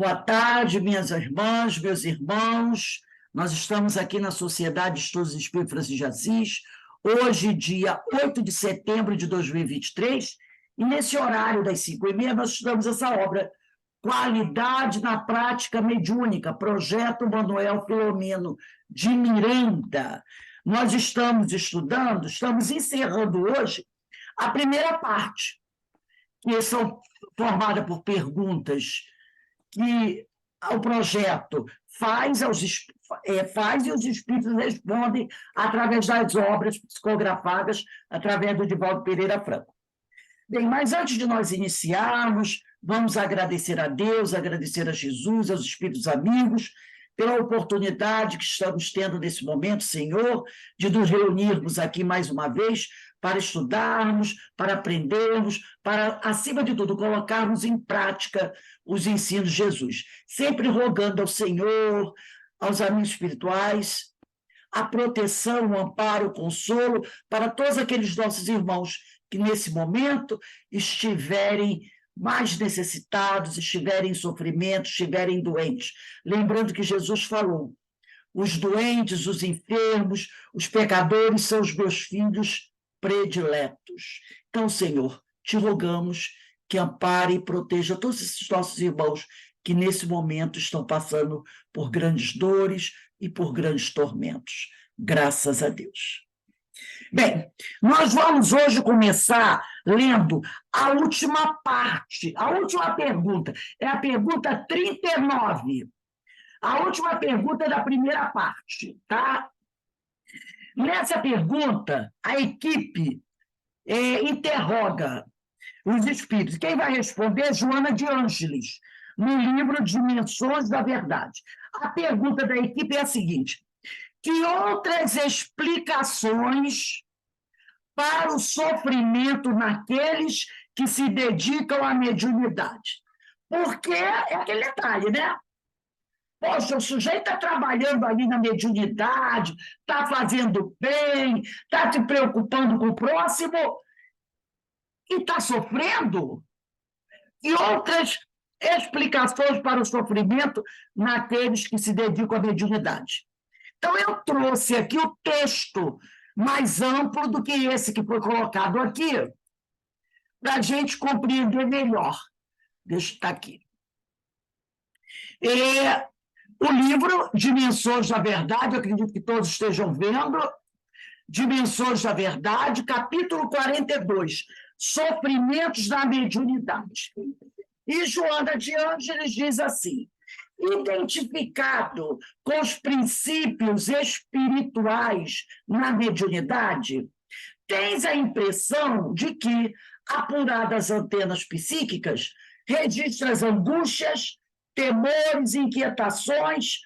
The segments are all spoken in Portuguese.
Boa tarde, minhas irmãs, meus irmãos. Nós estamos aqui na Sociedade de Estudos Espíritos Francisco de Assis, hoje, dia 8 de setembro de 2023, e nesse horário das 5h30 nós estudamos essa obra, Qualidade na Prática Mediúnica, Projeto Manuel Filomeno de Miranda. Nós estamos estudando, estamos encerrando hoje a primeira parte, que são formadas por perguntas que o projeto faz e os espíritos respondem através das obras psicografadas, através do Divaldo Pereira Franco. Bem, mas antes de nós iniciarmos, vamos agradecer a Deus, agradecer a Jesus, aos espíritos amigos, pela oportunidade que estamos tendo nesse momento, Senhor, de nos reunirmos aqui mais uma vez para estudarmos, para aprendermos, para, acima de tudo, colocarmos em prática os ensinos de Jesus. Sempre rogando ao Senhor, aos amigos espirituais, a proteção, o amparo, o consolo para todos aqueles nossos irmãos que, nesse momento, estiverem mais necessitados, estiverem em sofrimento, estiverem doentes. Lembrando que Jesus falou: os doentes, os enfermos, os pecadores são os meus filhos prediletos. Então, Senhor, te rogamos que ampare e proteja todos esses nossos irmãos que, nesse momento, estão passando por grandes dores e por grandes tormentos. Graças a Deus. Bem, nós vamos hoje começar lendo a última parte, a última pergunta, é a pergunta 39. A última pergunta da primeira parte, tá? Nessa pergunta, a equipe interroga os espíritos. Quem vai responder é Joana de Ângeles, no livro Dimensões da Verdade. A pergunta da equipe é a seguinte: que outras explicações para o sofrimento naqueles que se dedicam à mediunidade? Porque é aquele detalhe, né? Poxa, o sujeito está trabalhando ali na mediunidade, está fazendo bem, está se preocupando com o próximo e está sofrendo. E outras explicações para o sofrimento naqueles que se dedicam à mediunidade. Então, eu trouxe aqui o texto mais amplo do que esse que foi colocado aqui, para a gente compreender melhor. Deixa eu estar aqui. O livro Dimensões da Verdade, eu acredito que todos estejam vendo, Dimensões da Verdade, capítulo 42, Sofrimentos da Mediunidade. E Joana de Ângeles diz assim: identificado com os princípios espirituais na mediunidade, tens a impressão de que, apuradas antenas psíquicas, registras angústias, temores, inquietações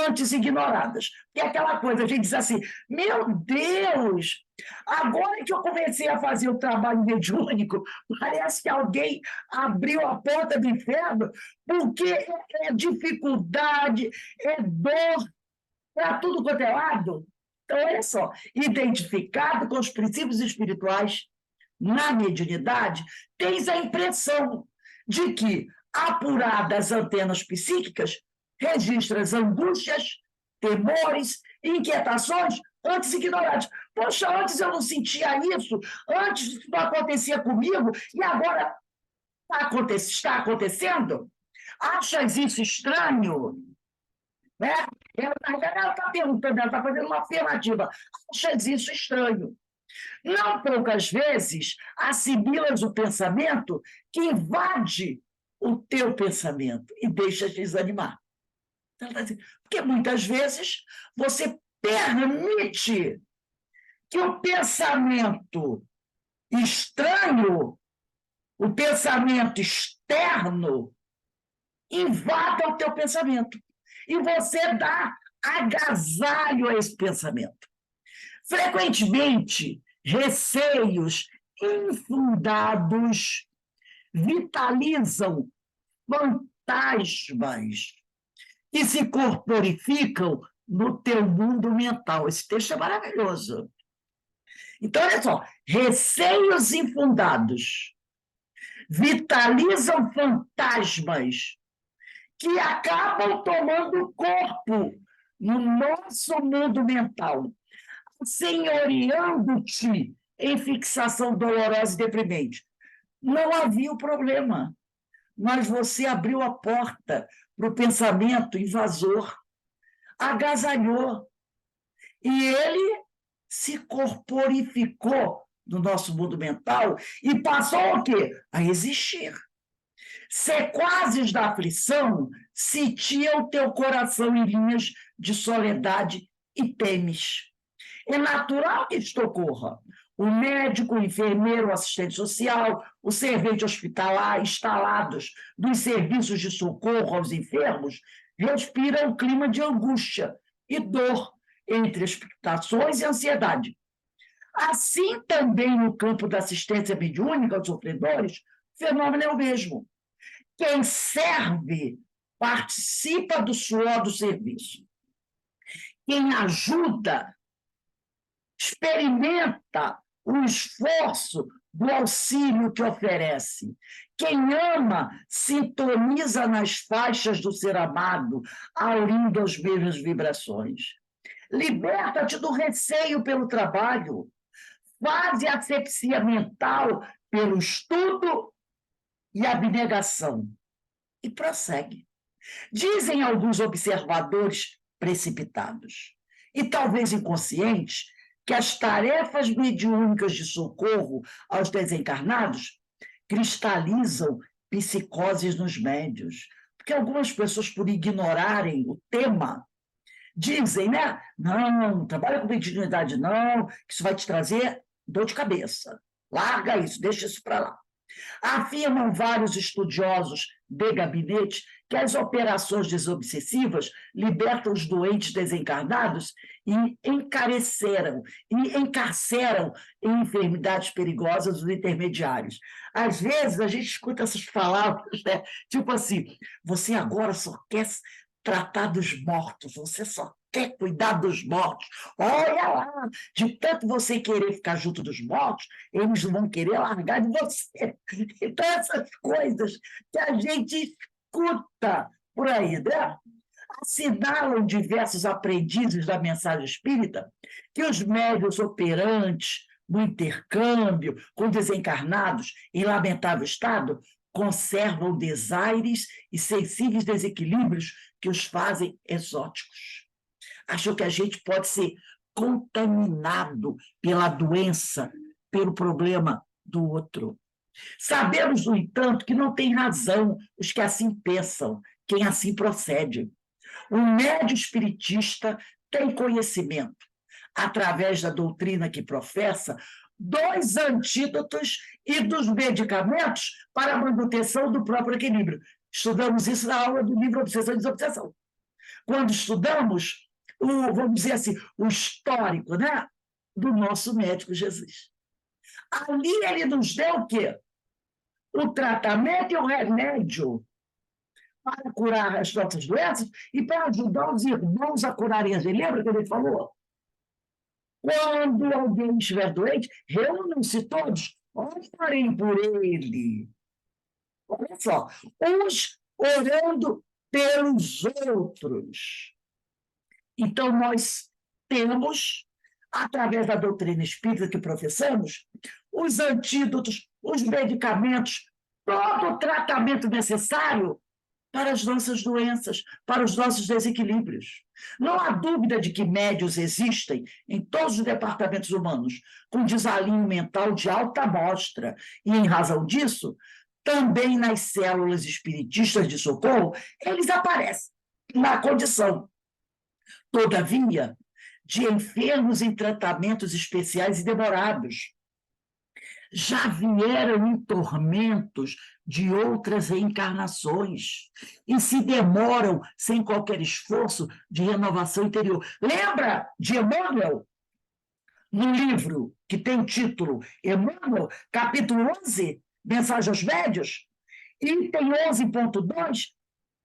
antes ignoradas. E aquela coisa, a gente diz assim: meu Deus, agora que eu comecei a fazer o trabalho mediúnico, parece que alguém abriu a porta do inferno, porque é dificuldade, é dor, para tudo quanto é lado. Então, olha só, identificado com os princípios espirituais na mediunidade, tens a impressão de que, apuradas antenas psíquicas, registras angústias, temores, inquietações antes ignoradas. Poxa, antes eu não sentia isso, antes isso não acontecia comigo, e agora está acontecendo? Achas isso estranho? Né? Ela está perguntando, ela está fazendo uma afirmativa. Achas isso estranho? Não poucas vezes assimilas o pensamento que invade o teu pensamento e deixa te desanimar. Porque muitas vezes você permite que o pensamento estranho, o pensamento externo, invada o teu pensamento. E você dá agasalho a esse pensamento. Frequentemente, receios infundados vitalizam fantasmas que se corporificam no teu mundo mental. Esse texto é maravilhoso. Então, olha só, receios infundados vitalizam fantasmas que acabam tomando corpo no nosso mundo mental, senhoreando-te em fixação dolorosa e deprimente. Não havia o problema, mas você abriu a porta para o pensamento invasor, agasalhou, e ele se corporificou no nosso mundo mental e passou o quê? A existir. Sequazes da aflição, sitia o teu coração em linhas de soledade e temes. É natural que isto ocorra. O médico, o enfermeiro, o assistente social, o servente hospitalar, instalados nos serviços de socorro aos enfermos, respiram um clima de angústia e dor entre expectações e ansiedade. Assim também no campo da assistência mediúnica aos sofredores, o fenômeno é o mesmo. Quem serve participa do suor do serviço. Quem ajuda experimenta o esforço do auxílio que oferece. Quem ama sintoniza nas faixas do ser amado, aurindo as mesmas vibrações. Liberta-te do receio pelo trabalho. Faze asepsia mental pelo estudo e abnegação. E prossegue. Dizem alguns observadores precipitados, e talvez inconscientes, que as tarefas mediúnicas de socorro aos desencarnados cristalizam psicoses nos médios. Porque algumas pessoas, por ignorarem o tema, dizem, né? Não trabalha com mediunidade, não, que isso vai te trazer dor de cabeça. Larga isso, deixa isso para lá. Afirmam vários estudiosos de gabinete que as operações desobsessivas libertam os doentes desencarnados e encarceram em enfermidades perigosas os intermediários. Às vezes a gente escuta essas palavras, né? Tipo assim, você agora só quer tratar dos mortos, você só quer cuidar dos mortos. Olha lá, de tanto você querer ficar junto dos mortos, eles não vão querer largar de você. Então, essas coisas que a gente escuta por aí, né? Assinalam diversos aprendizes da mensagem espírita que os médiuns operantes no intercâmbio com desencarnados em lamentável estado conservam desaires e sensíveis desequilíbrios que os fazem exóticos. Acham que a gente pode ser contaminado pela doença, pelo problema do outro. Sabemos, no entanto, que não tem razão os que assim pensam, quem assim procede. O médio espiritista tem conhecimento, através da doutrina que professa, dos antídotos e dos medicamentos para a manutenção do próprio equilíbrio. Estudamos isso na aula do livro Obsessão e Desobsessão. Quando estudamos, vamos dizer assim, o histórico, né, do nosso médico Jesus. Ali ele nos deu o quê? O tratamento e o remédio para curar as nossas doenças e para ajudar os irmãos a curarem as. Lembra que ele falou? Quando alguém estiver doente, reúnam-se todos, orem por ele. Olha só, uns orando pelos outros. Então, nós temos, através da doutrina espírita que professamos, os antídotos, os medicamentos, todo o tratamento necessário para as nossas doenças, para os nossos desequilíbrios. Não há dúvida de que médios existem em todos os departamentos humanos, com desalinho mental de alta mostra, e, em razão disso, também nas células espiritistas de socorro, eles aparecem na condição, todavia, de enfermos em tratamentos especiais e demorados. Já vieram em tormentos de outras reencarnações e se demoram sem qualquer esforço de renovação interior. Lembra de Emmanuel? No livro que tem o título Emmanuel, capítulo 11, Mensagem aos Médios, item 11.2,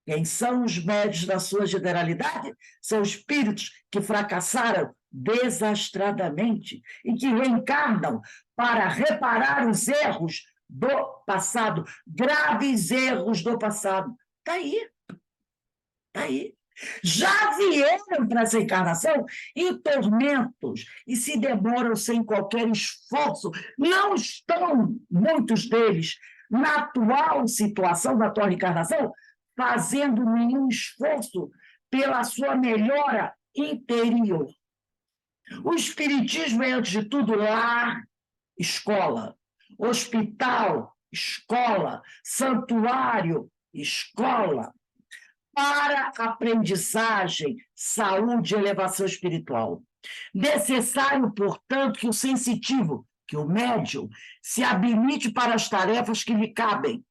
quem são os médios na sua generalidade? São espíritos que fracassaram desastradamente e que reencarnam para reparar os erros do passado, graves erros do passado. Está aí. Aí. Já vieram para essa encarnação em tormentos e se demoram sem qualquer esforço. Não estão, muitos deles, na atual situação da atual encarnação, fazendo nenhum esforço pela sua melhora interior. O espiritismo é, antes de tudo, lar, escola. Hospital, escola. Santuário, escola. Para aprendizagem, saúde e elevação espiritual. Necessário, portanto, que o sensitivo, que o médium, se habilite para as tarefas que lhe cabem,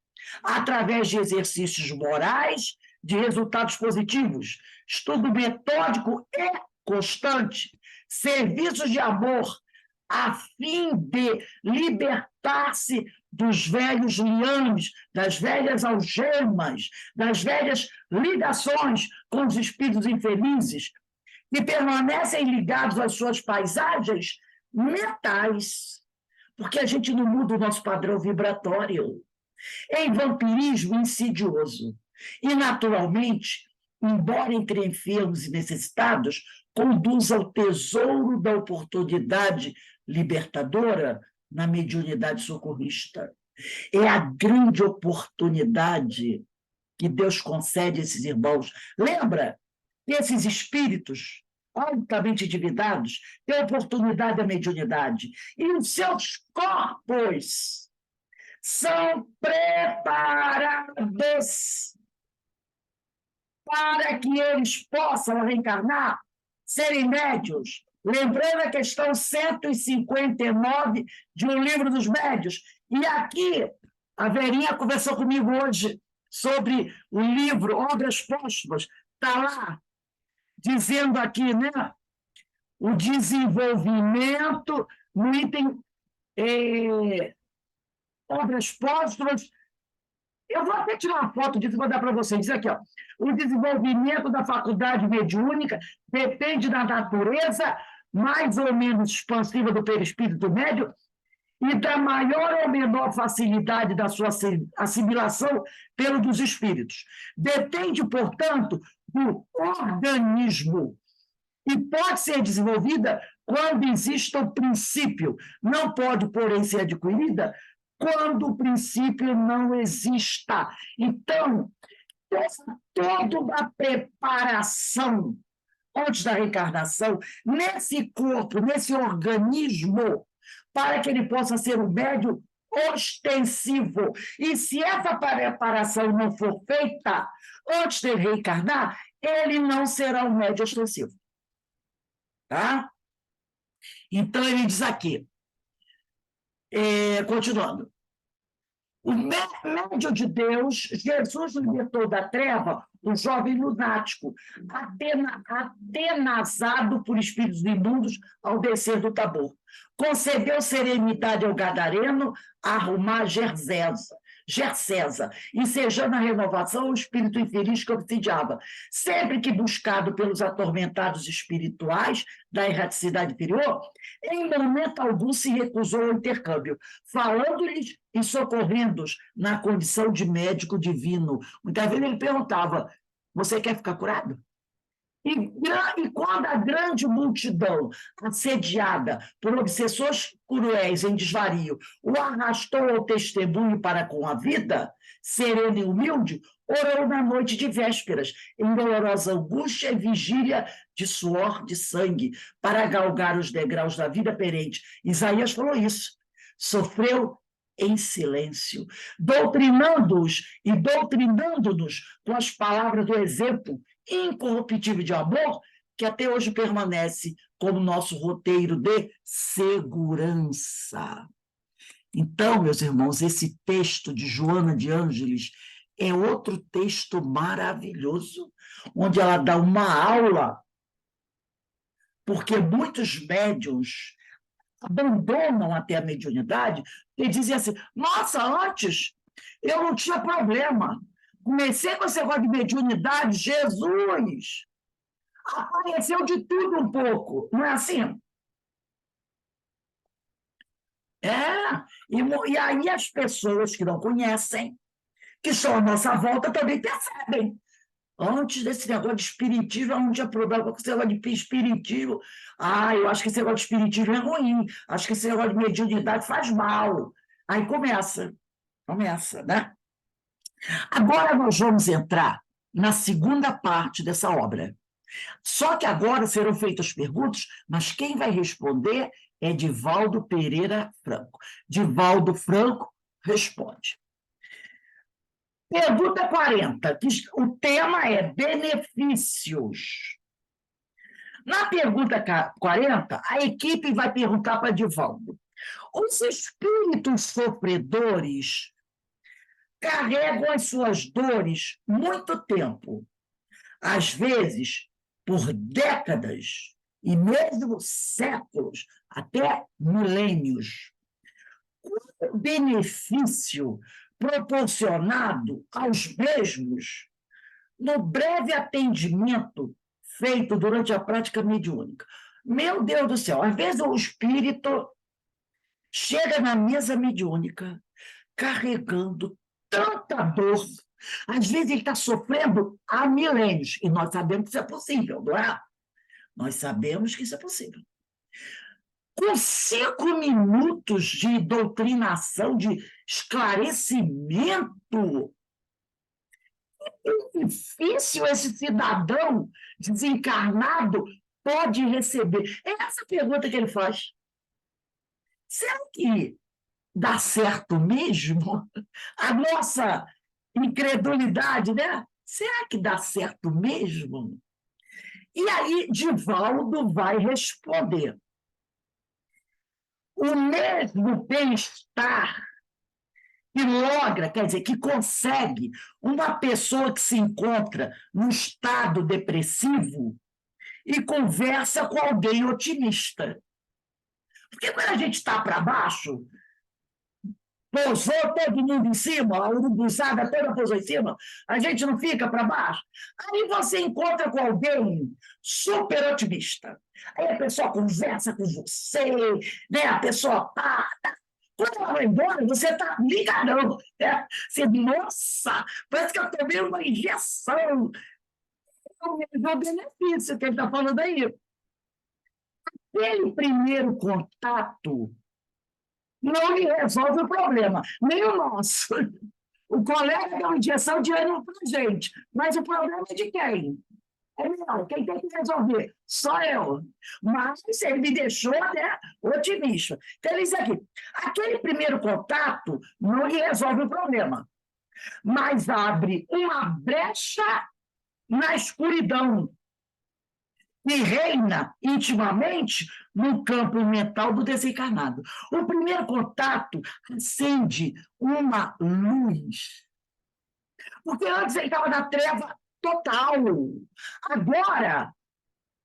através de exercícios morais, de resultados positivos, estudo metódico e constante, serviços de amor, a fim de libertar-se dos velhos liames, das velhas algemas, das velhas ligações com os espíritos infelizes, que permanecem ligados às suas paisagens mentais, porque a gente não muda o nosso padrão vibratório. Em vampirismo insidioso. E, naturalmente, embora entre enfermos e necessitados, conduz ao tesouro da oportunidade libertadora na mediunidade socorrista. É a grande oportunidade que Deus concede a esses irmãos. Lembra? Esses espíritos altamente endividados têm oportunidade da mediunidade. E os seus corpos são preparados para que eles possam reencarnar, serem médios. Lembrando a questão 159 de Um Livro dos Médios. E aqui, a Verinha conversou comigo hoje sobre o livro Obras Póstumas. Está lá, dizendo aqui, né? O desenvolvimento no item Obras Póstumas. Eu vou até tirar uma foto disso e vou dar para vocês. Diz aqui, ó, o desenvolvimento da faculdade mediúnica depende da natureza mais ou menos expansiva do perispírito médio e da maior ou menor facilidade da sua assimilação pelo dos espíritos. Depende, portanto, do organismo e pode ser desenvolvida quando exista o princípio. Não pode, porém, ser adquirida quando o princípio não exista. Então, toda uma preparação antes da reencarnação, nesse corpo, nesse organismo, para que ele possa ser um médium ostensivo. E se essa preparação não for feita antes de reencarnar, ele não será um médium ostensivo. Tá? Então, ele diz aqui, continuando. O médium de Deus, Jesus libertou da treva o jovem lunático, atenazado por espíritos imundos ao descer do Tabor. Concedeu serenidade ao gadareno a arrumar Gersesa, ensejando a renovação ao espírito infeliz que obsidiava, sempre que buscado pelos atormentados espirituais da erraticidade inferior, em momento algum se recusou ao intercâmbio, falando-lhes e socorrendo-os na condição de médico divino. Muitas vezes ele perguntava, você quer ficar curado? E quando a grande multidão, assediada por obsessores cruéis em desvario, o arrastou ao testemunho para com a vida, sereno e humilde, orou na noite de vésperas, em dolorosa angústia e vigília de suor de sangue, para galgar os degraus da vida perente. Isaías falou isso. Sofreu em silêncio, doutrinando-os e doutrinando-nos com as palavras do exemplo incorruptível de amor, que até hoje permanece como nosso roteiro de segurança. Então, meus irmãos, esse texto de Joana de Ângeles é outro texto maravilhoso, onde ela dá uma aula, porque muitos médiuns abandonam até a mediunidade e dizem assim, nossa, antes eu não tinha problema, comecei com esse negócio de mediunidade, Jesus, apareceu de tudo um pouco, não é assim? E aí as pessoas que não conhecem, que estão à nossa volta, também percebem. Antes desse negócio de espiritismo, eu não tinha problema com esse negócio de espiritismo. Eu acho que esse negócio de espiritismo é ruim. Acho que esse negócio de mediunidade faz mal. Aí começa, né? Agora nós vamos entrar na segunda parte dessa obra. Só que agora serão feitas perguntas, mas quem vai responder é Divaldo Pereira Franco. Divaldo Franco responde. Pergunta 40, que o tema é benefícios. Na pergunta 40, a equipe vai perguntar para Divaldo: os espíritos sofredores carregam as suas dores muito tempo, às vezes por décadas e mesmo séculos, até milênios. Qual o benefício proporcionado aos mesmos no breve atendimento feito durante a prática mediúnica? Meu Deus do céu, às vezes o espírito chega na mesa mediúnica carregando tanta dor. Às vezes ele está sofrendo há milênios, e nós sabemos que isso é possível, não é? Nós sabemos que isso é possível. Com 5 minutos de doutrinação, de esclarecimento, que difícil esse cidadão desencarnado pode receber. É essa pergunta que ele faz. Será que dá certo mesmo? A nossa incredulidade, né? Será que dá certo mesmo? E aí, Divaldo vai responder. O mesmo bem-estar que logra, quer dizer, que consegue uma pessoa que se encontra num estado depressivo e conversa com alguém otimista. Porque quando a gente está para baixo, pousou todo mundo em cima, a urubuzada toda pousou em cima, a gente não fica para baixo. Aí você encontra com alguém super otimista. Aí a pessoa conversa com você, né? A pessoa quando ela vai embora, você está ligadão. Né? Você, nossa, parece que eu tomei uma injeção. É o mesmo benefício que ele está falando aí. Aquele primeiro contato não lhe resolve o problema, nem o nosso. O colega dá uma injeção de ânimo para a gente, mas o problema é de quem? É meu, quem tem que resolver? Só eu. Mas ele me deixou, né, otimista. Então, ele diz aqui, aquele primeiro contato não lhe resolve o problema, mas abre uma brecha na escuridão que reina intimamente no campo mental do desencarnado. O primeiro contato acende uma luz. Porque antes ele estava na treva total. Agora,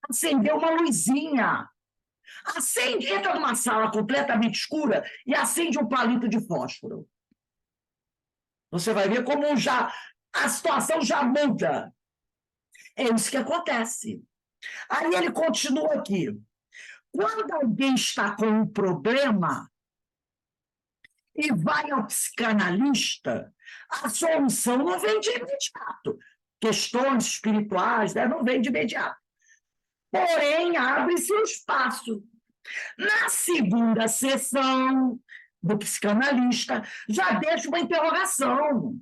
acendeu uma luzinha. Acende, entra numa sala completamente escura e acende um palito de fósforo. Você vai ver como a situação já muda. É isso que acontece. Aí ele continua aqui. Quando alguém está com um problema e vai ao psicanalista, a solução não vem de imediato. Questões espirituais, né, não vem de imediato. Porém, abre-se um espaço. Na segunda sessão do psicanalista, já deixa uma interrogação.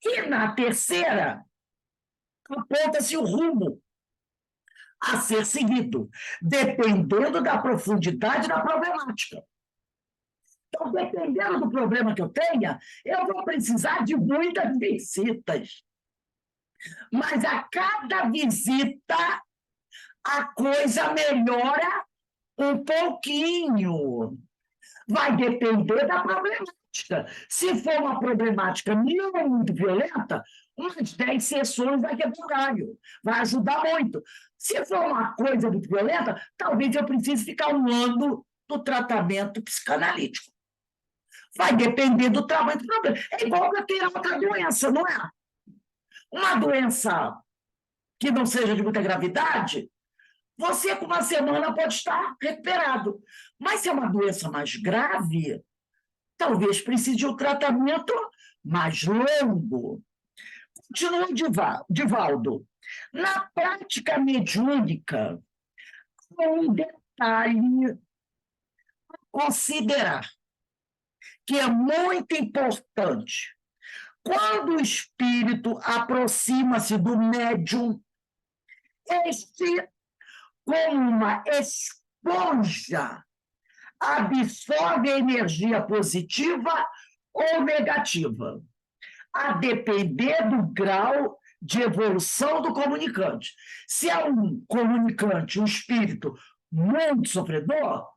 E na terceira, aponta-se o rumo a ser seguido, dependendo da profundidade da problemática. Então, dependendo do problema que eu tenha, eu vou precisar de muitas visitas. Mas a cada visita, a coisa melhora um pouquinho. Vai depender da problemática. Se for uma problemática não muito violenta, umas 10 sessões vai quebrar o galho, vai ajudar muito. Se for uma coisa muito violenta, talvez eu precise ficar 1 ano do tratamento psicanalítico. Vai depender do tamanho do problema. É igual para ter outra doença, não é? Uma doença que não seja de muita gravidade, você com 1 semana pode estar recuperado. Mas se é uma doença mais grave, talvez precise de um tratamento mais longo. Continua Divaldo. Na prática mediúnica, há um detalhe a considerar, que é muito importante. Quando o espírito aproxima-se do médium, este, como uma esponja, absorve a energia positiva ou negativa, a depender do grau de evolução do comunicante. Se é um comunicante, um espírito muito sofredor,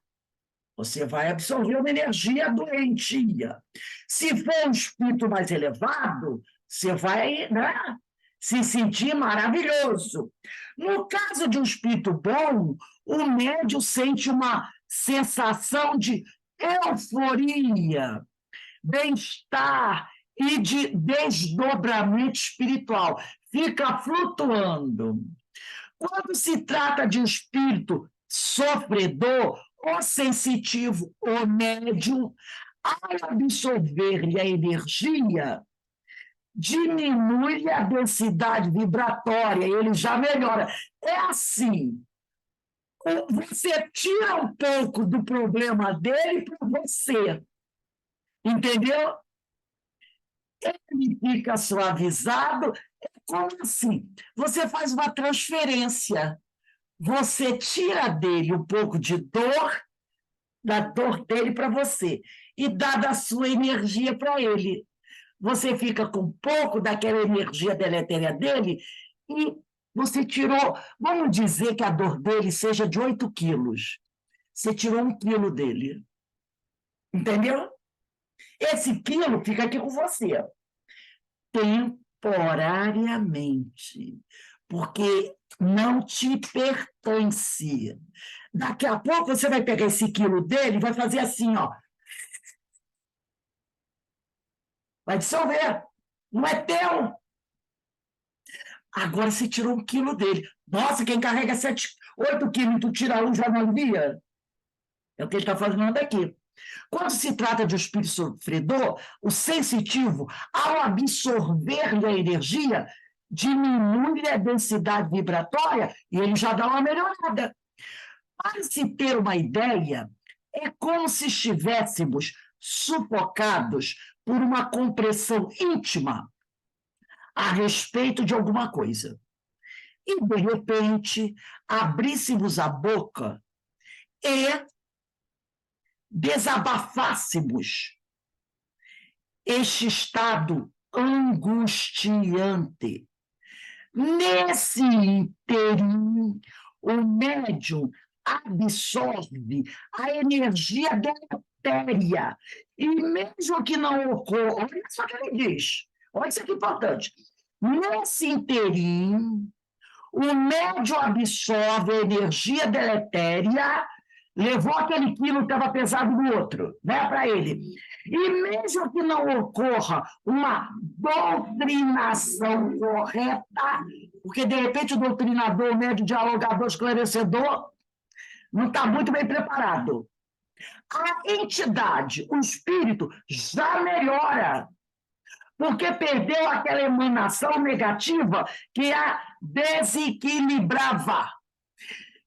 você vai absorver uma energia doentia. Se for um espírito mais elevado, você vai, né, se sentir maravilhoso. No caso de um espírito bom, o médium sente uma sensação de euforia, bem-estar e de desdobramento espiritual. Fica flutuando. Quando se trata de um espírito sofredor, ou sensitivo, ou médium, ao absorver-lhe a energia, diminui a densidade vibratória, ele já melhora. É assim, você tira um pouco do problema dele para você, entendeu? Ele fica suavizado, é como assim? Você faz uma transferência, você tira dele um pouco de dor, da dor dele para você, e dá da sua energia para ele. Você fica com um pouco daquela energia deletéria dele e você tirou, vamos dizer que a dor dele seja de 8 quilos. Você tirou 1 quilo dele. Entendeu? Esse quilo fica aqui com você. Temporariamente. Porque não te pertence. Daqui a pouco você vai pegar esse quilo dele e vai fazer assim, ó. Vai dissolver. Não é teu. Agora você tirou 1 quilo dele. Nossa, quem carrega 8 quilos e tu tira um já não alivia? É o que ele está fazendo aqui. Quando se trata de um espírito sofredor, o sensitivo, ao absorver-lhe a energia, diminui a densidade vibratória e ele já dá uma melhorada. Para se ter uma ideia, é como se estivéssemos sufocados por uma compressão íntima a respeito de alguma coisa. E, de repente, abríssemos a boca e desabafássemos este estado angustiante. Nesse interim, o médium absorve a energia deletéria. E mesmo que não ocorra, olha só o que ele diz, olha isso aqui importante. Nesse interim, o médium absorve a energia deletéria, levou aquele quilo que estava pesado no outro, né, para ele. E mesmo que não ocorra uma doutrinação correta, porque, de repente, o doutrinador, o médium dialogador, esclarecedor, não está muito bem preparado. A entidade, o espírito, já melhora, porque perdeu aquela emanação negativa que a desequilibrava.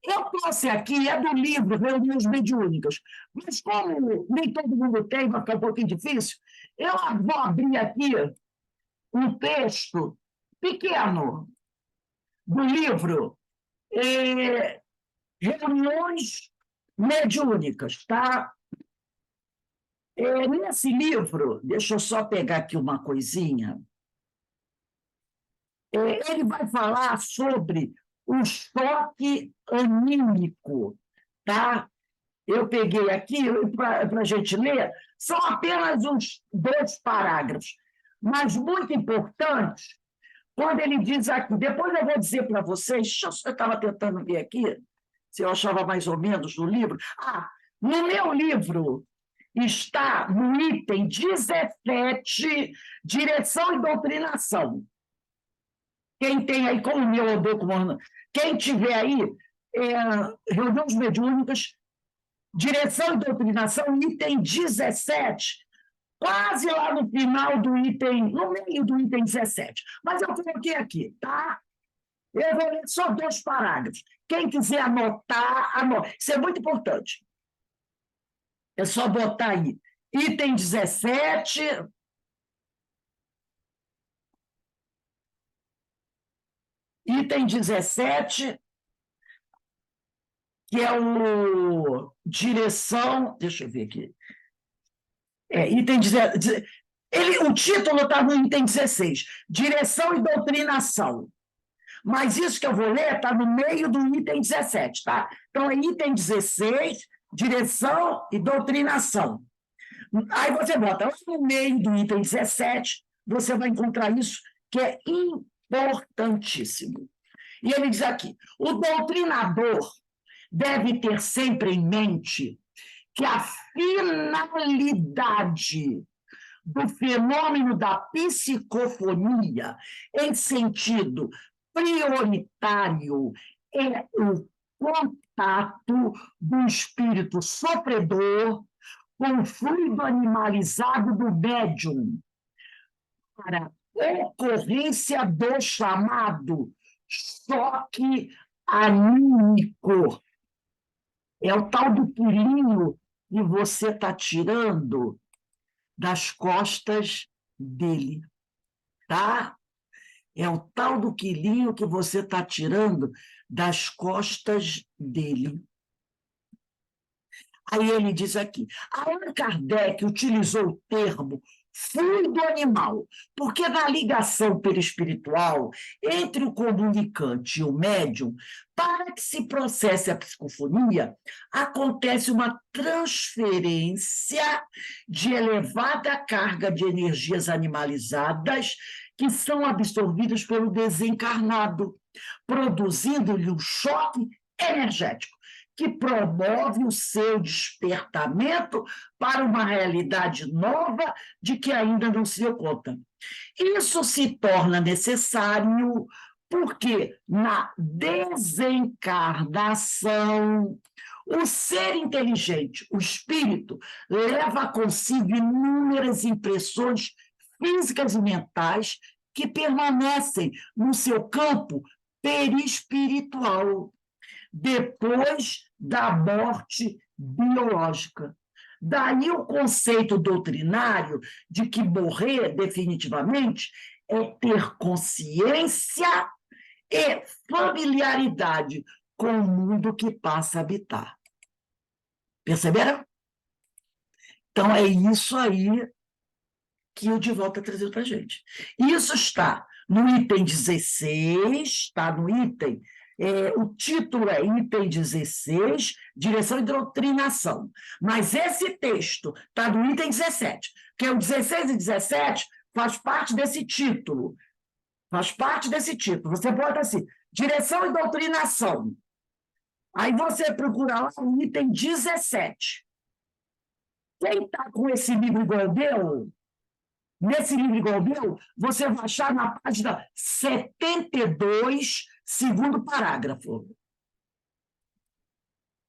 Eu trouxe aqui, é do livro Reuniões Mediúnicas, mas como nem todo mundo tem, vai ficar um pouquinho difícil, eu vou abrir aqui um texto pequeno do livro Reuniões Mediúnicas, tá? Nesse livro, deixa eu só pegar aqui uma coisinha, ele vai falar sobre o choque anímico, tá? Eu peguei aqui para a gente ler, são apenas uns 2 parágrafos, mas muito importantes, quando ele diz aqui, depois eu vou dizer para vocês, eu estava tentando ver aqui, se eu achava mais ou menos no livro. No meu livro está no item 17, direção e doutrinação. Quem tem aí, como o meu documento, quem tiver aí, reuniões mediúnicas, direção e doutrinação, item 17, quase lá no final do item, no meio do item 17. Mas eu coloquei aqui, tá? Eu vou ler só 2 parágrafos. Quem quiser anotar, anota. Isso é muito importante. É só botar aí. Item 17. Item 17, que é o direção. Deixa eu ver aqui. Item 17. O título está no item 16, direção e doutrinação. Mas isso que eu vou ler está no meio do item 17, tá? Então, é item 16, direção e doutrinação. Aí você bota lá no meio do item 17, você vai encontrar isso, que é importantíssimo. E ele diz aqui: o doutrinador deve ter sempre em mente que a finalidade do fenômeno da psicofonia, em sentido prioritário, é o contato do espírito sofredor com o fluido animalizado do médium, para ocorrência do chamado choque anímico. É o tal do pulinho que você está tirando das costas dele, tá? É o tal do quilinho que você está tirando das costas dele. Aí ele diz aqui, Allan Kardec utilizou o termo fluido animal, porque na ligação perispiritual entre o comunicante e o médium, para que se processe a psicofonia, acontece uma transferência de elevada carga de energias animalizadas que são absorvidas pelo desencarnado, produzindo-lhe um choque energético que promove o seu despertamento para uma realidade nova de que ainda não se deu conta. Isso se torna necessário porque, na desencarnação, o ser inteligente, o espírito, leva consigo inúmeras impressões físicas e mentais que permanecem no seu campo perispiritual depois da morte biológica. Daí o conceito doutrinário de que morrer definitivamente é ter consciência e familiaridade com o mundo que passa a habitar. Perceberam? Então, é isso aí que o Divaldo está trazendo para a gente. Isso está no item 16, está no item... o título é item 16, direção e doutrinação. Mas esse texto está no item 17, que é o 16 e 17 faz parte desse título. Faz parte desse título. Você bota assim, direção e doutrinação. Aí você procura lá o item 17. Quem está com esse livro igual eu, nesse livro igual meu, você vai achar na página 72, segundo parágrafo.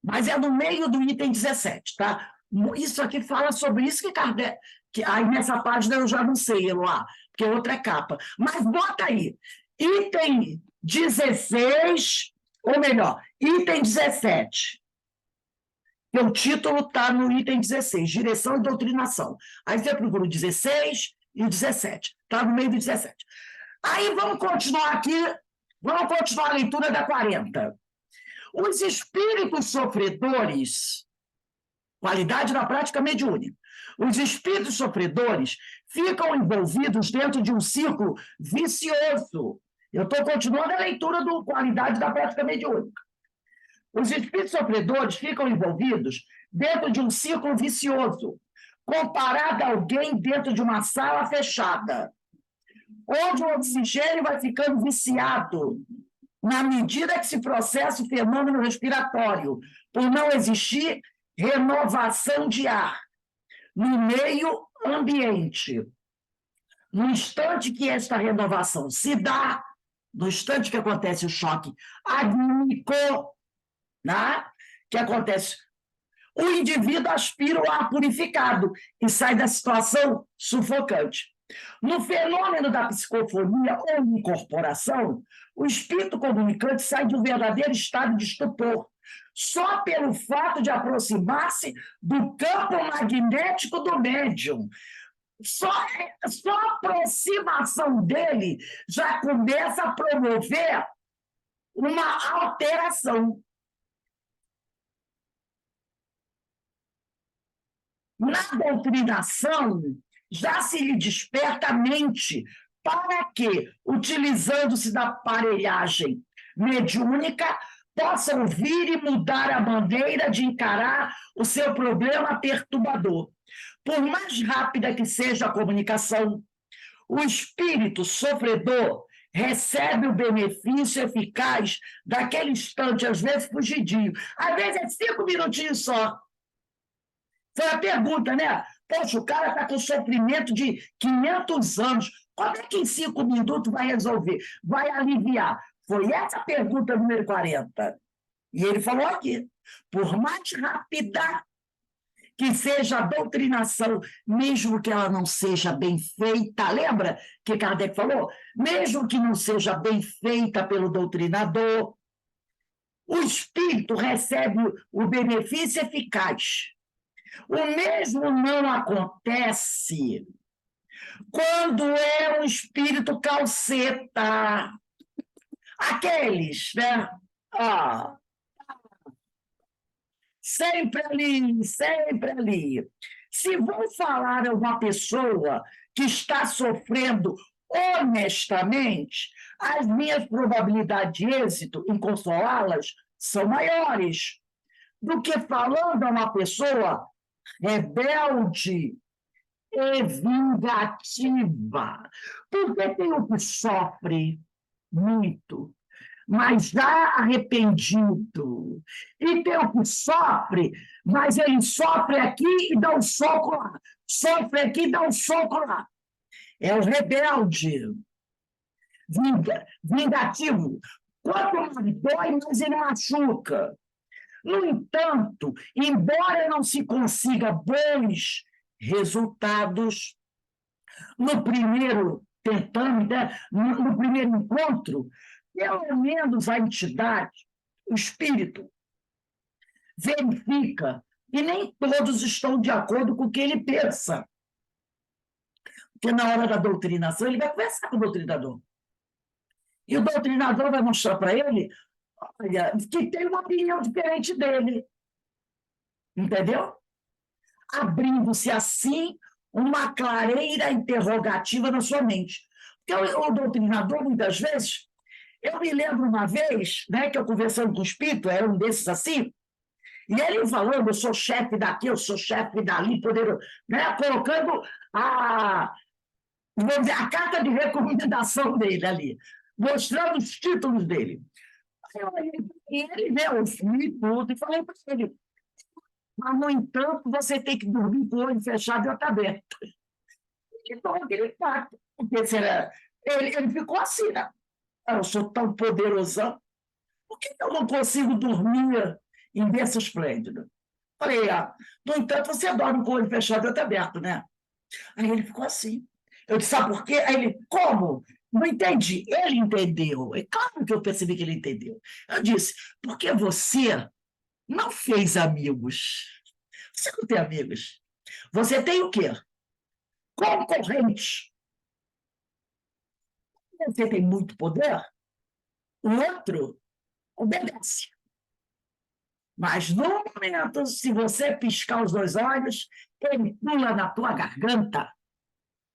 Mas é no meio do item 17, tá? Isso aqui fala sobre isso que Kardec... aí nessa página eu já não sei, Eloá, porque outra é capa. Mas bota aí, item 16, ou melhor, item 17. Que o título está no item 16, direção e doutrinação. Aí você procura o 16 e o 17. Está no meio do 17. Aí vamos continuar aqui, vamos continuar a leitura da 40. Os espíritos sofredores, qualidade da prática mediúnica, os espíritos sofredores ficam envolvidos dentro de um ciclo vicioso. Eu estou continuando a leitura do qualidade da prática mediúnica. Os espíritos sofredores ficam envolvidos dentro de um ciclo vicioso, comparado a alguém dentro de uma sala fechada, onde o oxigênio vai ficando viciado na medida que se processa o fenômeno respiratório, por não existir renovação de ar no meio ambiente. No instante que esta renovação se dá, no instante que acontece o choque anímico, né? Que acontece, o indivíduo aspira o ar purificado e sai da situação sufocante. No fenômeno da psicofonia ou incorporação, o espírito comunicante sai de um verdadeiro estado de estupor, só pelo fato de aproximar-se do campo magnético do médium. Só a aproximação dele já começa a promover uma alteração. Na doutrinação, já se lhe desperta a mente para que, utilizando-se da aparelhagem mediúnica, possa ouvir e mudar a maneira de encarar o seu problema perturbador. Por mais rápida que seja a comunicação, o espírito sofredor recebe o benefício eficaz daquele instante, às vezes fugidio. Às vezes é 5 minutinhos só. Foi a pergunta, né? Poxa, o cara está com sofrimento de 500 anos. Como é que em 5 minutos vai resolver? Vai aliviar? Foi essa a pergunta número 40. E ele falou aqui, por mais rápida que seja a doutrinação, mesmo que ela não seja bem feita, lembra que Kardec falou? Mesmo que não seja bem feita pelo doutrinador, o espírito recebe o benefício eficaz. O mesmo não acontece quando é um espírito calceta. Aqueles, né? Ah, sempre ali, sempre ali. Se vou falar a uma pessoa que está sofrendo honestamente, as minhas probabilidades de êxito em consolá-las são maiores do que falando a uma pessoa rebelde e vingativa. Porque tem o que sofre muito, mas já arrependido. E tem o que sofre, mas ele sofre aqui e dá um soco lá. Sofre aqui e dá um soco lá. É o rebelde, vingativo. Quanto mais dói, mais ele machuca. No entanto, embora não se consiga bons resultados no primeiro tentame, né? No primeiro encontro, pelo menos a entidade, o espírito, verifica que nem todos estão de acordo com o que ele pensa. Porque na hora da doutrinação, ele vai conversar com o doutrinador. E o doutrinador vai mostrar para ele, olha, que tem uma opinião diferente dele. Entendeu? Abrindo-se assim uma clareira interrogativa na sua mente. Porque o doutrinador, muitas vezes, eu me lembro uma vez, né, que eu conversando com o espírito, era um desses assim, e ele falando, eu sou chefe daqui, eu sou chefe dali, poderoso, né, colocando vamos dizer, a carta de recomendação dele ali, mostrando os títulos dele. E ele, né, eu fui tudo e falei para ele, mas, no entanto, você tem que dormir com o olho fechado e outra aberta. Então, aquele fato. Porque será? Ele ficou assim, né? Eu sou tão poderosão. Por que eu não consigo dormir em berço esplêndido? Falei, no entanto, você dorme com o olho fechado e outra aberto, né? Aí ele ficou assim. Eu disse, sabe por quê? Aí ele, como? Não entendi. Ele entendeu. É claro que eu percebi que ele entendeu. Eu disse, porque você não fez amigos. Você não tem amigos. Você tem o quê? Concorrente. Você tem muito poder, o outro obedece. Mas, no momento, se você piscar os 2 olhos, ele pula na tua garganta.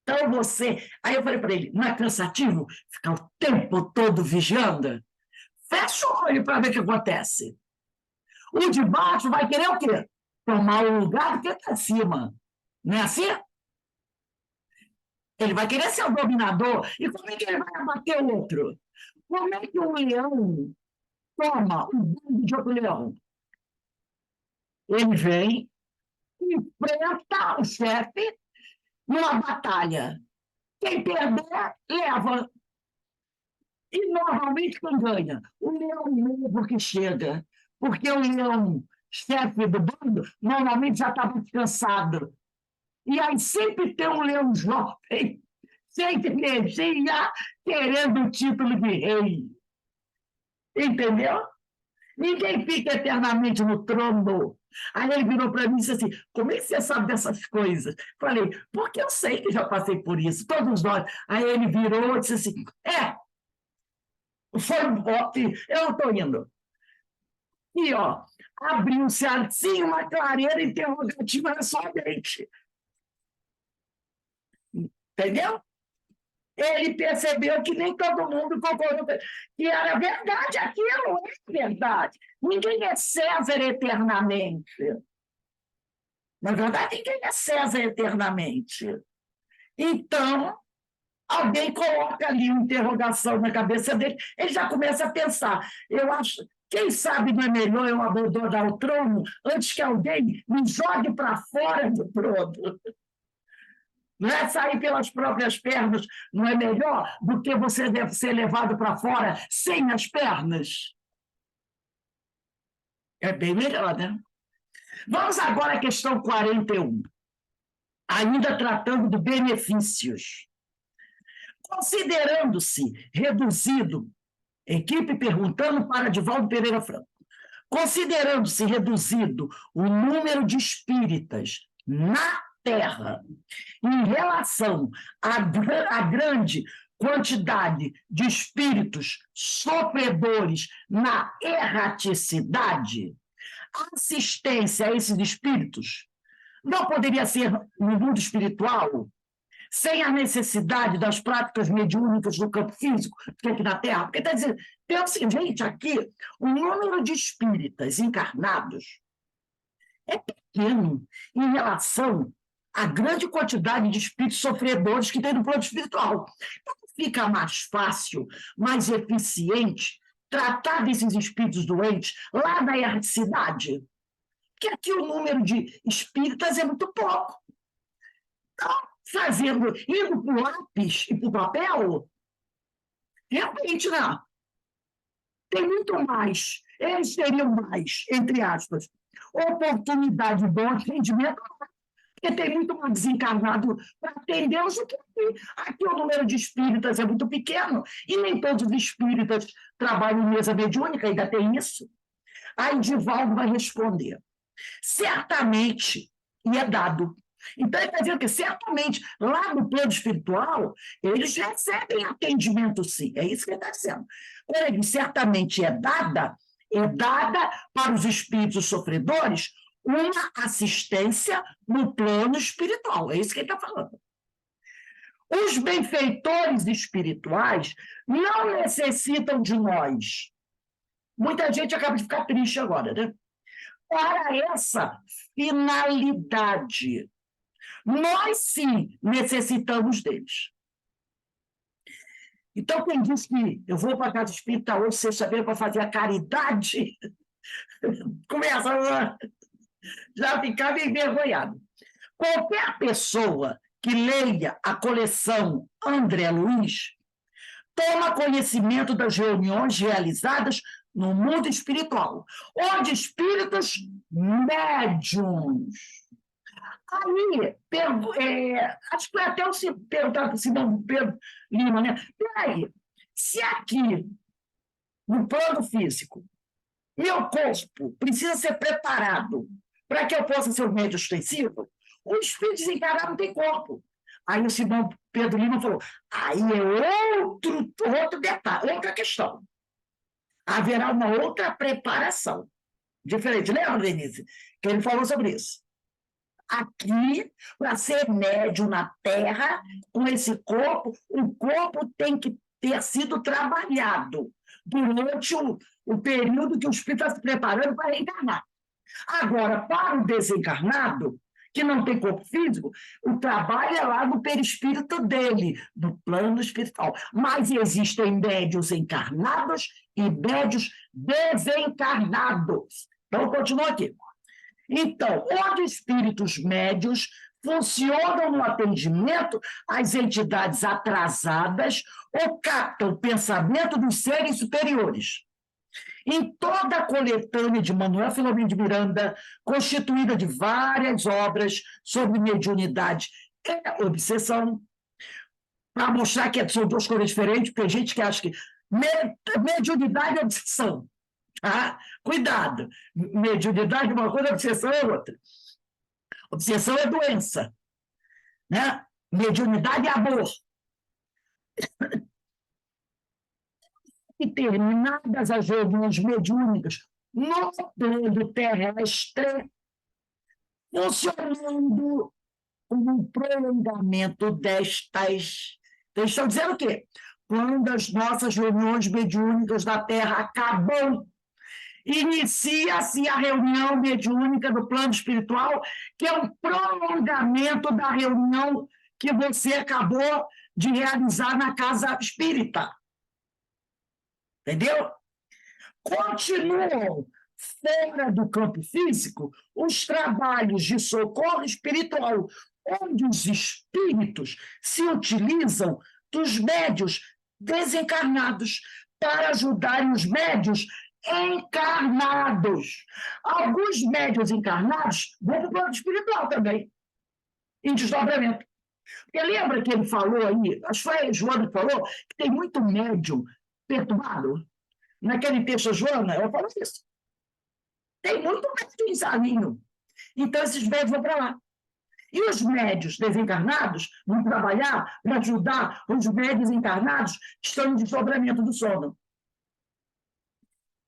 Então, você... Aí eu falei para ele, não é cansativo ficar o tempo todo vigiando? Fecha o olho para ver o que acontece. O de baixo vai querer o quê? Tomar o lugar do que está acima. Não é assim? Ele vai querer ser o dominador. E como é que ele vai abater o outro? Como é que um leão toma o bando de outro leão? Ele vem, enfrenta o chefe numa batalha. Quem perder, leva. E, normalmente, quem ganha? O leão novo que chega. Porque o leão chefe do bando, normalmente já estava cansado. E aí sempre tem um leão jovem, sem energia, querendo o título de rei. Entendeu? Ninguém fica eternamente no trono. Aí ele virou para mim e disse assim: como é que você sabe dessas coisas? Falei: porque eu sei que já passei por isso, todos nós. Aí ele virou e disse assim: foi um voto, eu estou indo. E, ó, abriu-se assim uma clareira interrogativa na sua mente. Entendeu? Ele percebeu que nem todo mundo concordou que era verdade aquilo, é verdade. Ninguém é César eternamente. Na verdade, ninguém é César eternamente. Então, alguém coloca ali uma interrogação na cabeça dele, ele já começa a pensar. Eu acho, quem sabe não é melhor eu abandonar o trono antes que alguém me jogue para fora do trono. Não é sair pelas próprias pernas, não é melhor do que você deve ser levado para fora sem as pernas? É bem melhor, né? Vamos agora à questão 41, ainda tratando de benefícios. Considerando-se reduzido, equipe perguntando para Divaldo Pereira Franco, considerando-se reduzido o número de espíritas na Terra em relação à grande quantidade de espíritos sofredores na erraticidade, a assistência a esses espíritos não poderia ser no mundo espiritual, sem a necessidade das práticas mediúnicas no campo físico, que aqui na Terra? Porque está dizendo, pensa, gente, aqui, o número de espíritas encarnados é pequeno em relação à grande quantidade de espíritos sofredores que tem no plano espiritual. Então, fica mais fácil, mais eficiente tratar desses espíritos doentes lá na erraticidade, porque aqui o número de espíritas é muito pouco. Então, indo para o lápis e para o papel, realmente não. Tem muito mais. Eles teriam mais, entre aspas, oportunidade de bom atendimento, porque tem muito mais desencarnado para atendê-los do que aqui. Aqui o número de espíritas é muito pequeno, e nem todos os espíritas trabalham em mesa mediúnica, ainda tem isso. Aí Divaldo vai responder: certamente, e é dado. Então, ele está dizendo que, certamente, lá no plano espiritual, eles recebem atendimento, sim. É isso que ele está dizendo. Quando ele diz certamente é dada para os espíritos sofredores uma assistência no plano espiritual. É isso que ele está falando. Os benfeitores espirituais não necessitam de nós. Muita gente acaba de ficar triste agora, né? Para essa finalidade. Nós, sim, necessitamos deles. Então, quem diz que eu vou para a casa espírita hoje, sexta-feira, para fazer a caridade, começa a já ficar envergonhado. Qualquer pessoa que leia a coleção André Luiz toma conhecimento das reuniões realizadas no mundo espiritual, onde espíritos médiuns. Aí, acho que foi até o perguntar para o Simão Pedro Lima, né? Peraí, se aqui, no plano físico, meu corpo precisa ser preparado para que eu possa ser um médium ostensivo, o espírito desencarnado não tem corpo. Aí o Simão Pedro Lima falou: aí é outro detalhe, outra questão. Haverá uma outra preparação. Diferente, lembra, Denise? Que ele falou sobre isso. Aqui, para ser médium na Terra, com esse corpo, o corpo tem que ter sido trabalhado durante o período que o espírito está se preparando para reencarnar. Agora, para o desencarnado, que não tem corpo físico, o trabalho é lá no perispírito dele, no plano espiritual. Mas existem médiuns encarnados e médiuns desencarnados. Então, continua aqui. Então, onde espíritos médios funcionam no atendimento às entidades atrasadas ou captam o pensamento dos seres superiores. Em toda a coletânea de Manuel Filomeno de Miranda, constituída de várias obras sobre mediunidade e obsessão, para mostrar que são duas coisas diferentes, porque tem gente que acha que mediunidade é obsessão. Tá? Cuidado, mediunidade é uma coisa, obsessão é outra. Obsessão é doença, né? Mediunidade é amor. E terminadas as reuniões mediúnicas no plano terrestre, funcionando como um prolongamento destas. Então, estão dizendo o quê? Quando as nossas reuniões mediúnicas da Terra acabam, inicia-se a reunião mediúnica do plano espiritual, que é um prolongamento da reunião que você acabou de realizar na casa espírita. Entendeu? Continuam fora do campo físico os trabalhos de socorro espiritual, onde os espíritos se utilizam dos médios desencarnados para ajudarem os médios encarnados. Alguns médios encarnados vão para o plano espiritual também, em desdobramento. Porque lembra que ele falou aí, acho que foi a Joana que falou, que tem muito médium perturbado? Naquele texto, a Joana, ela falou isso. Tem muito médium em salinho. Então, esses médios vão para lá. E os médios desencarnados vão trabalhar para ajudar os médios encarnados que estão em desdobramento do sono.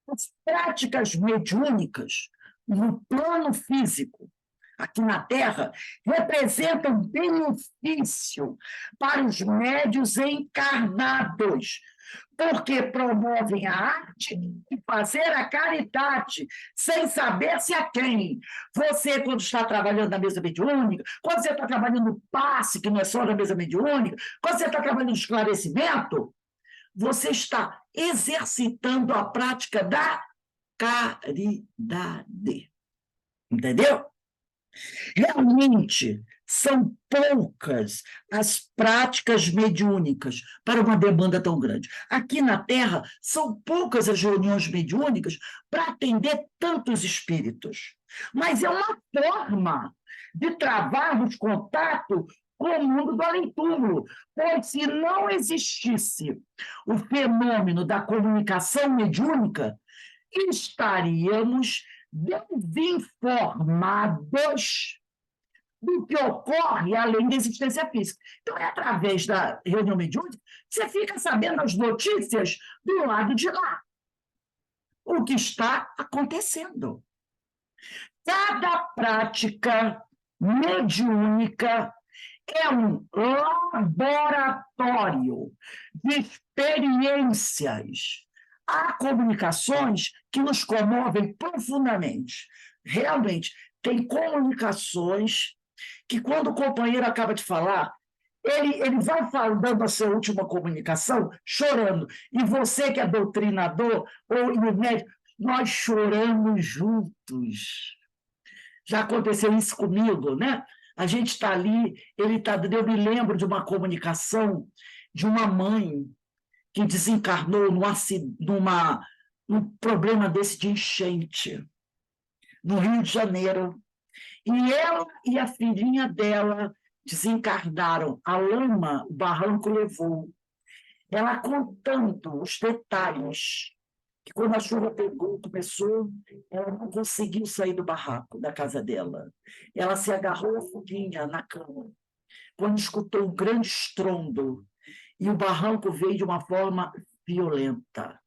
As práticas mediúnicas no plano físico, aqui na Terra, representam benefício para os médios encarnados, porque promovem a arte de fazer a caridade, sem saber-se a quem. Você, quando está trabalhando na mesa mediúnica, quando você está trabalhando no passe, que não é só na mesa mediúnica, quando você está trabalhando no esclarecimento, você está exercitando a prática da caridade. Entendeu? Realmente, são poucas as práticas mediúnicas para uma demanda tão grande. Aqui na Terra, são poucas as reuniões mediúnicas para atender tantos espíritos. Mas é uma forma de travarmos contato com o mundo do além-túmulo, pois se não existisse o fenômeno da comunicação mediúnica, estaríamos desinformados do que ocorre além da existência física. Então, é através da reunião mediúnica que você fica sabendo as notícias do lado de lá. O que está acontecendo. Cada prática mediúnica é um laboratório de experiências. Há comunicações que nos comovem profundamente. Realmente, tem comunicações que, quando o companheiro acaba de falar, ele vai dando a sua última comunicação chorando. E você, que é doutrinador, ou o médico, nós choramos juntos. Já aconteceu isso comigo, né? A gente está ali, eu me lembro de uma comunicação de uma mãe que desencarnou num problema desse de enchente, no Rio de Janeiro. E ela e a filhinha dela desencarnaram. A lama, o barranco levou. Ela contando os detalhes, que quando a chuva pegou, começou, ela não conseguiu sair do barraco da casa dela. Ela se agarrou à filhinha na cama, quando escutou um grande estrondo, e o barranco veio de uma forma violenta.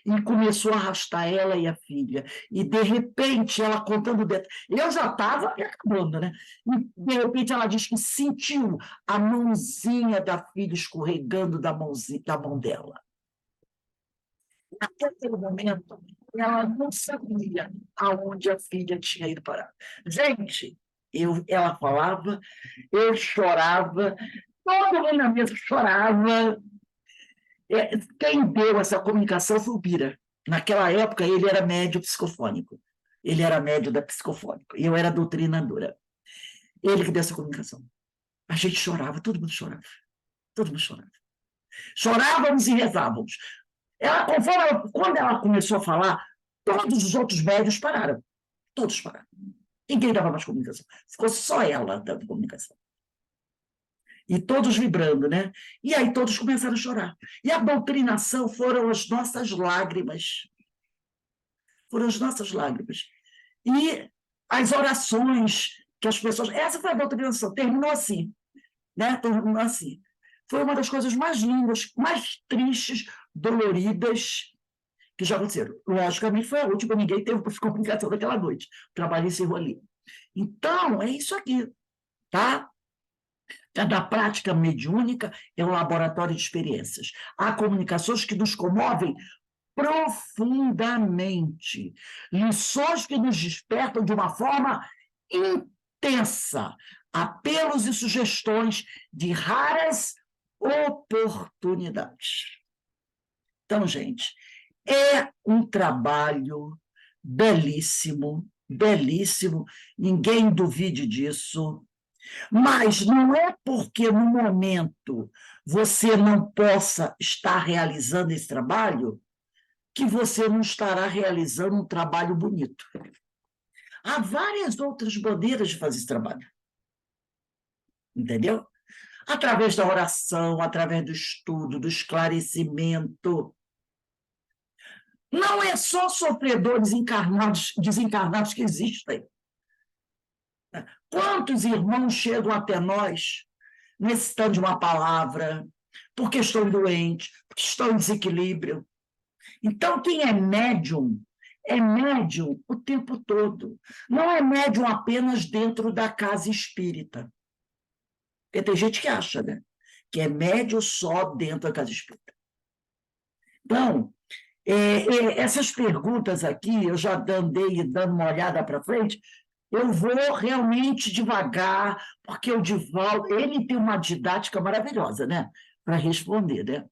E começou a arrastar ela e a filha. E, de repente, ela contando detalhes. Eu já estava acabando, né? E, de repente, ela diz que sentiu a mãozinha da filha escorregando da mão dela. Naquele momento, ela não sabia aonde a filha tinha ido parar. Gente, ela falava, eu chorava, todo mundo na mesa chorava. Quem deu essa comunicação foi o Bira. Naquela época, ele era médio psicofônico. Ele era médio da psicofônica. E eu era doutrinadora. Ele que deu essa comunicação. A gente chorava, todo mundo chorava. Todo mundo chorava. Chorávamos e rezávamos. Quando ela começou a falar, todos os outros médios pararam. Todos pararam. Ninguém dava mais comunicação. Ficou só ela dando comunicação. E todos vibrando, né? E aí todos começaram a chorar. E a doutrinação foram as nossas lágrimas. Foram as nossas lágrimas. E as orações que as pessoas... Essa foi a doutrinação, terminou assim, né? Terminou assim. Foi uma das coisas mais lindas, mais tristes, doloridas que já aconteceram. Logicamente, foi a última, ninguém teve comunicação daquela noite. O trabalho encerrou ali. Então, é isso aqui, tá? Cada prática mediúnica é um laboratório de experiências. Há comunicações que nos comovem profundamente, lições que nos despertam de uma forma intensa, apelos e sugestões de raras oportunidades. Então, gente, é um trabalho belíssimo, belíssimo, ninguém duvide disso, mas não é porque no momento você não possa estar realizando esse trabalho que você não estará realizando um trabalho bonito. Há várias outras maneiras de fazer esse trabalho, entendeu? Através da oração, através do estudo, do esclarecimento. Não é só sofredores encarnados, desencarnados que existem. Quantos irmãos chegam até nós necessitando de uma palavra, porque estão doentes, porque estão em desequilíbrio? Então, quem é médium o tempo todo. Não é médium apenas dentro da casa espírita. Porque tem gente que acha, né? Que é médium só dentro da casa espírita. Então, essas perguntas aqui, eu já andei dando uma olhada para frente, eu vou realmente devagar, porque o Divaldo, ele tem uma didática maravilhosa, né? Para responder, né?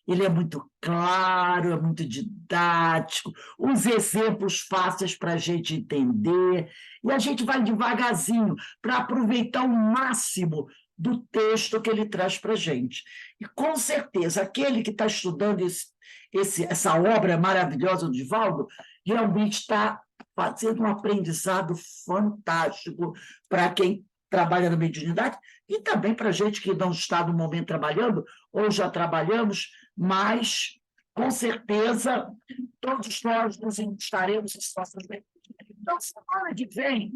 Ele é muito claro, é muito didático, os exemplos fáceis para a gente entender, e a gente vai devagarzinho para aproveitar o máximo do texto que ele traz para a gente. E, com certeza, aquele que está estudando essa obra maravilhosa do Divaldo, realmente está fazendo um aprendizado fantástico para quem trabalha na mediunidade e também para a gente que não está no momento trabalhando, ou já trabalhamos, mas, com certeza, todos nós nos estaremos em situações bem. Então, semana que vem,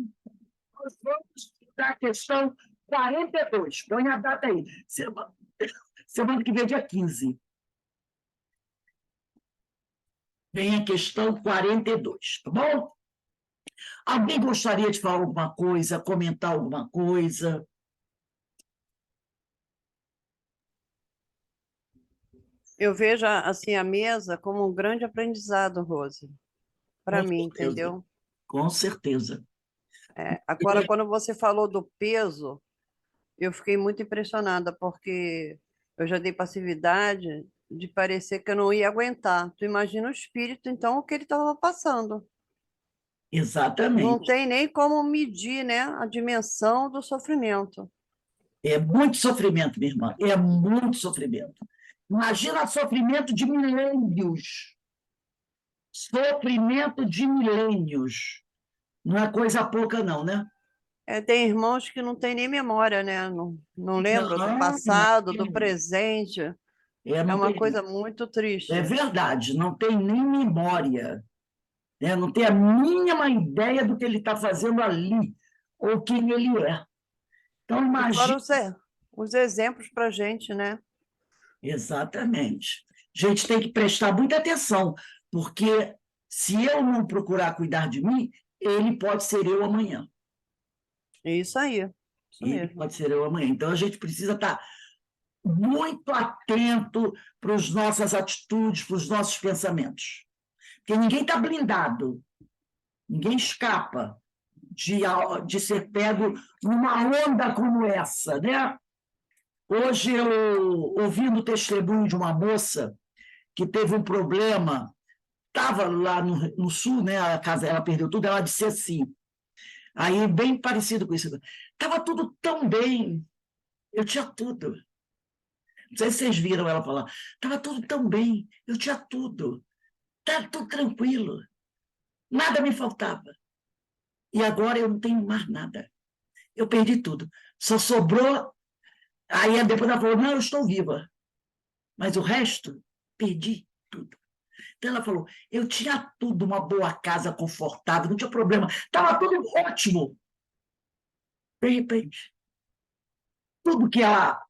nós vamos estudar a questão 42. Põe a data aí. Semana que vem, dia 15. Vem a questão 42, tá bom? Alguém gostaria de falar alguma coisa, comentar alguma coisa? Eu vejo assim a mesa como um grande aprendizado, Rose, para Com mim, certeza, entendeu? com certeza. Agora, quando você falou do peso, eu fiquei muito impressionada, porque eu já dei passividade de parecer que eu não ia aguentar. Tu imagina o espírito, então, o que ele estava passando. Não Exatamente. tem nem como medir, né, a dimensão do sofrimento. É muito sofrimento, minha irmã, é muito sofrimento. Imagina sofrimento de milênios. Sofrimento de milênios. Não é coisa pouca, não, né? Tem irmãos que não têm nem memória, né? Não lembram do Não, passado, do presente. É não uma tem, coisa muito é triste. verdade, não tem nem memória, né? Não tem a mínima ideia do que ele está fazendo ali, ou quem ele é. Então, E fora imagina. os exemplos para a gente, né? Exatamente. A gente tem que prestar muita atenção, porque se eu não procurar cuidar de mim, ele pode ser eu amanhã. É isso aí, isso Ele mesmo. pode ser eu amanhã. Então, a gente precisa estar muito atento para as nossas atitudes, para os nossos pensamentos. Porque ninguém está blindado, ninguém escapa de ser pego numa onda como essa, né? Hoje, eu ouvindo o testemunho de uma moça que teve um problema, estava lá no sul, né? A casa, ela perdeu tudo, ela disse assim, aí bem parecido com isso, estava tudo tão bem, eu tinha tudo, Não sei se vocês viram ela falar. Estava tudo tão bem, eu tinha tudo. Estava tudo tranquilo. Nada me faltava. E agora eu não tenho mais nada. Eu perdi tudo. Só sobrou. Aí depois ela falou: não, eu estou viva. Mas o resto, perdi tudo. Então ela falou: eu tinha tudo, uma boa casa confortável, não tinha problema. Estava tudo ótimo. De repente, tudo que ela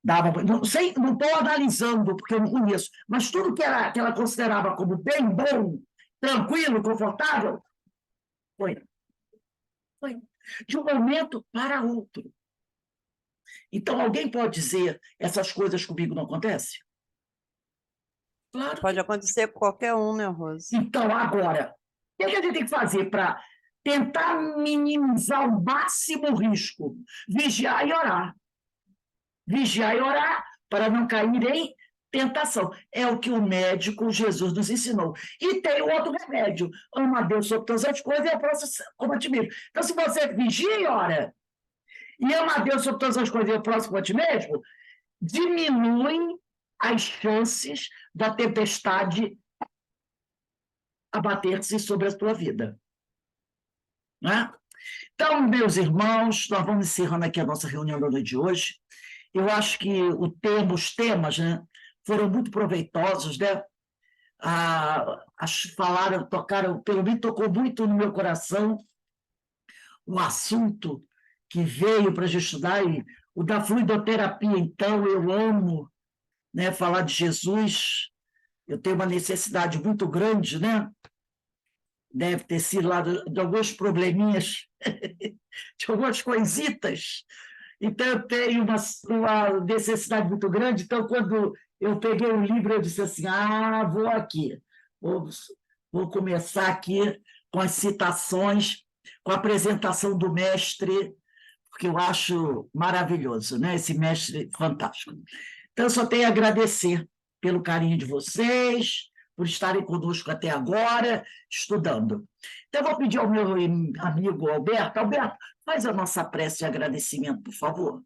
dava. Não sei, não estou analisando, porque eu não conheço, mas tudo que ela considerava como bem bom, tranquilo, confortável, foi. Foi. De um momento para outro. Então, alguém pode dizer: essas coisas comigo não acontecem? Claro Pode que. acontecer com qualquer um, né, Rose? Então, agora, o que a gente tem que fazer para tentar minimizar o máximo risco? Vigiar e orar. Vigiar e orar para não cair em tentação. É o que o médico Jesus nos ensinou. E tem o outro remédio: ama a Deus sobre todas as coisas e ao próximo como a ti mesmo. Então, se você vigia e ora, e ama a Deus sobre todas as coisas e ao próximo a ti mesmo, diminui as chances da tempestade abater-se sobre a tua vida. Né? Então, meus irmãos, nós vamos encerrando aqui a nossa reunião da noite de hoje. Eu acho que os temas, né, foram muito proveitosos, né? Falaram, tocaram, pelo menos tocou muito no meu coração o assunto que veio para a gente estudar, e o da fluidoterapia, então, eu amo, né, falar de Jesus. Eu tenho uma necessidade muito grande, né? Deve ter sido lá de alguns probleminhas, de algumas coisitas. Então, eu tenho uma necessidade muito grande. Então, quando eu peguei o livro, eu disse assim: vou aqui, vou, vou começar aqui com as citações, com a apresentação do mestre, porque eu acho maravilhoso, né? Esse mestre fantástico. Então, eu só tenho a agradecer pelo carinho de vocês, por estarem conosco até agora, estudando. Então, eu vou pedir ao meu amigo Alberto. Alberto, faz a nossa prece de agradecimento, por favor.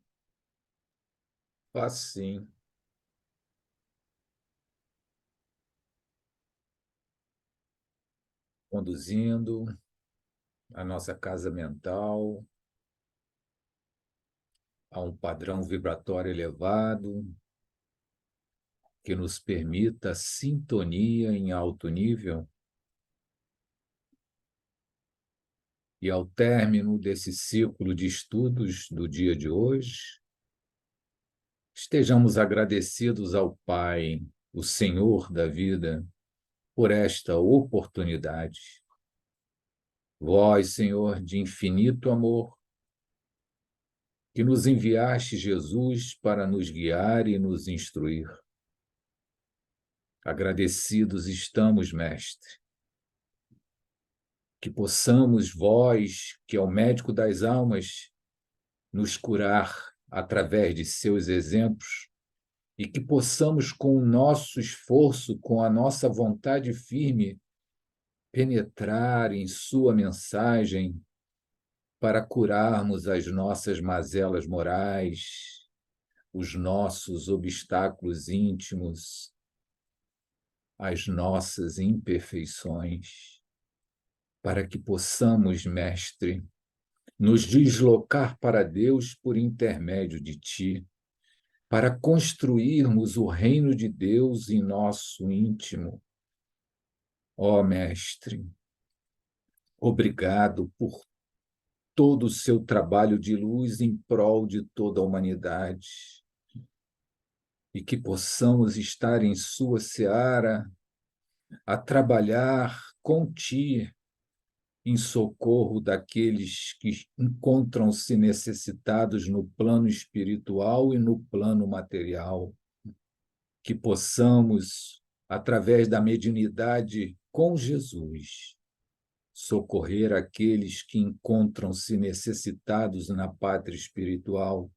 Faz sim. Conduzindo a nossa casa mental a um padrão vibratório elevado que nos permita sintonia em alto nível. E ao término desse ciclo de estudos do dia de hoje, estejamos agradecidos ao Pai, o Senhor da vida, por esta oportunidade. Vós, Senhor, de infinito amor, que nos enviaste Jesus para nos guiar e nos instruir. Agradecidos estamos, Mestre, que possamos, vós, que é o médico das almas, nos curar através de seus exemplos e que possamos, com o nosso esforço, com a nossa vontade firme, penetrar em sua mensagem para curarmos as nossas mazelas morais, os nossos obstáculos íntimos, as nossas imperfeições, para que possamos, Mestre, nos deslocar para Deus por intermédio de Ti, para construirmos o reino de Deus em nosso íntimo. Ó Mestre, obrigado por todo o seu trabalho de luz em prol de toda a humanidade, e que possamos estar em sua seara a trabalhar com Ti em socorro daqueles que encontram-se necessitados no plano espiritual e no plano material, que possamos, através da mediunidade com Jesus, socorrer aqueles que encontram-se necessitados na pátria espiritual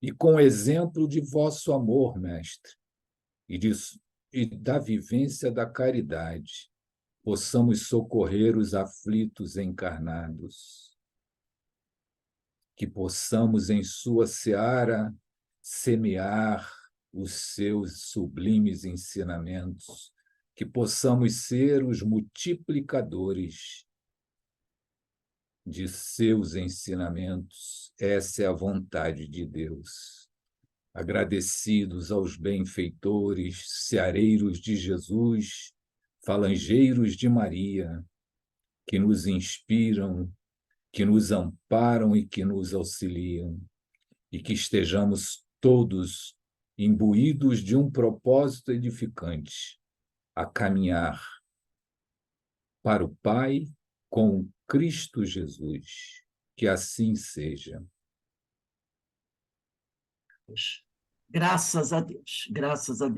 e com o exemplo de vosso amor, Mestre, e da vivência da caridade, possamos socorrer os aflitos encarnados, que possamos, em sua seara, semear os seus sublimes ensinamentos, que possamos ser os multiplicadores de seus ensinamentos. Essa é a vontade de Deus. Agradecidos aos benfeitores, seareiros de Jesus, falangeiros de Maria, que nos inspiram, que nos amparam e que nos auxiliam, e que estejamos todos imbuídos de um propósito edificante, a caminhar para o Pai com Cristo Jesus. Que assim seja. Graças a Deus, graças a Deus.